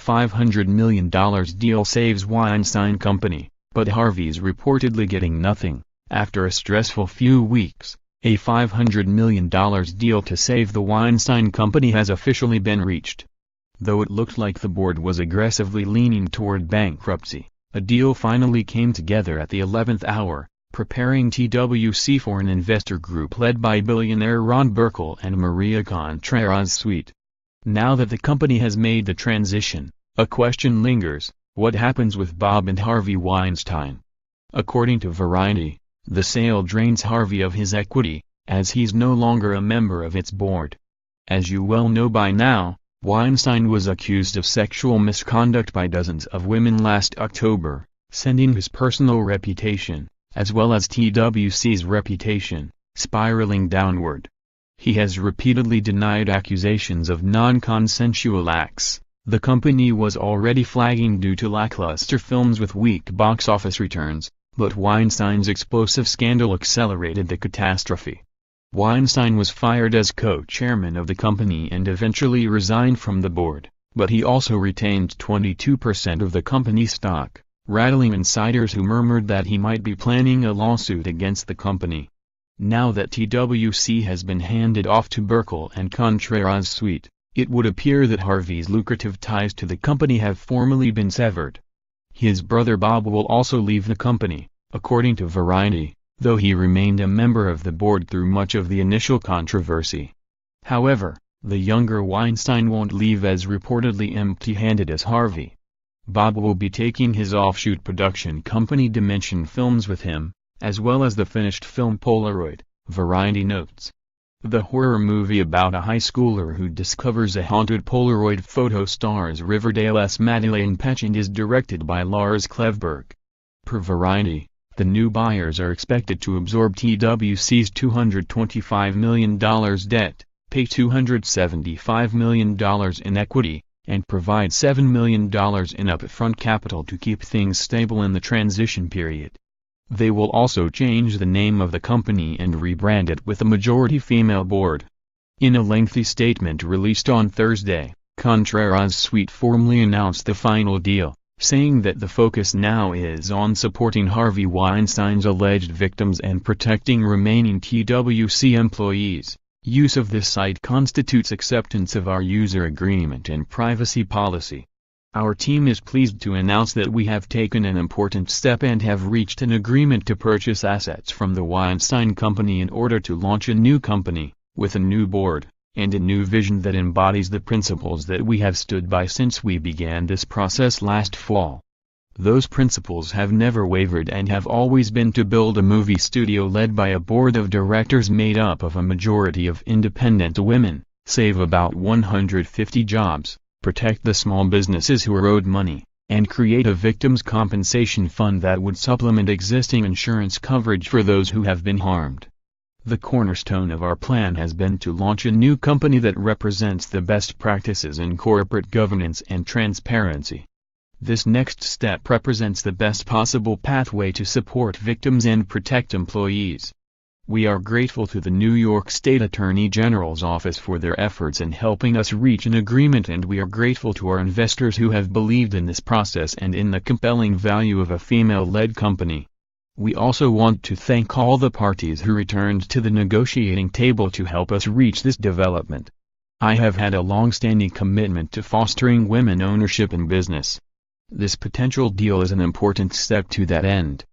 $500 million deal saves Weinstein Company, but Harvey's reportedly getting nothing. After a stressful few weeks, a $500 million deal to save the Weinstein Company has officially been reached. Though it looked like the board was aggressively leaning toward bankruptcy, a deal finally came together at the 11th hour, preparing T.W.C for an investor group led by billionaire Burkle and Contreras-Sweet. Now that the company has made the transition, a question lingers: what happens with Bob and Harvey Weinstein? According to Variety, the sale drains Harvey of his equity, as he's no longer a member of its board. As you well know by now, Weinstein was accused of sexual misconduct by dozens of women last October, sending his personal reputation, as well as T.W.C's reputation, spiraling downward. He has repeatedly denied accusations of non-consensual acts. The company was already flagging due to lackluster films with weak box office returns, but Weinstein's explosive scandal accelerated the catastrophe. Weinstein was fired as co-chairman of the company and eventually resigned from the board, but he also retained 22% of the company's stock, rattling insiders who murmured that he might be planning a lawsuit against the company. Now that T.W.C has been handed off to Burkle and Contreras-Sweet, it would appear that Harvey's lucrative ties to the company have formally been severed. His brother Bob will also leave the company, according to Variety, though he remained a member of the board through much of the initial controversy. However, the younger Weinstein won't leave as reportedly empty-handed as Harvey. Bob will be taking his offshoot production company Dimension Films with him, as well as the finished film Polaroid, Variety notes. The horror movie about a high schooler who discovers a haunted Polaroid photo stars Riverdale's Madeleine Petsch and is directed by Lars Klevberg. Per Variety, the new buyers are expected to absorb T.W.C's $225 million debt, pay $275 million in equity, and provide $7 million in upfront capital to keep things stable in the transition period. They will also change the name of the company and rebrand it with a majority female board. In a lengthy statement released on Thursday, Contreras-Sweet formally announced the final deal, saying that the focus now is on supporting Harvey Weinstein's alleged victims and protecting remaining T.W.C employees. Use of this site constitutes acceptance of our user agreement and privacy policy. Our team is pleased to announce that we have taken an important step and have reached an agreement to purchase assets from the Weinstein Company in order to launch a new company, with a new board, and a new vision that embodies the principles that we have stood by since we began this process last fall. Those principles have never wavered and have always been to build a movie studio led by a board of directors made up of a majority of independent women, save about 150 jobs, protect the small businesses who are owed money, and create a victims' compensation fund that would supplement existing insurance coverage for those who have been harmed. The cornerstone of our plan has been to launch a new company that represents the best practices in corporate governance and transparency. This next step represents the best possible pathway to support victims and protect employees. We are grateful to the New York State Attorney General's office for their efforts in helping us reach an agreement, and we are grateful to our investors who have believed in this process and in the compelling value of a female-led company. We also want to thank all the parties who returned to the negotiating table to help us reach this development. I have had a long-standing commitment to fostering women ownership in business. This potential deal is an important step to that end.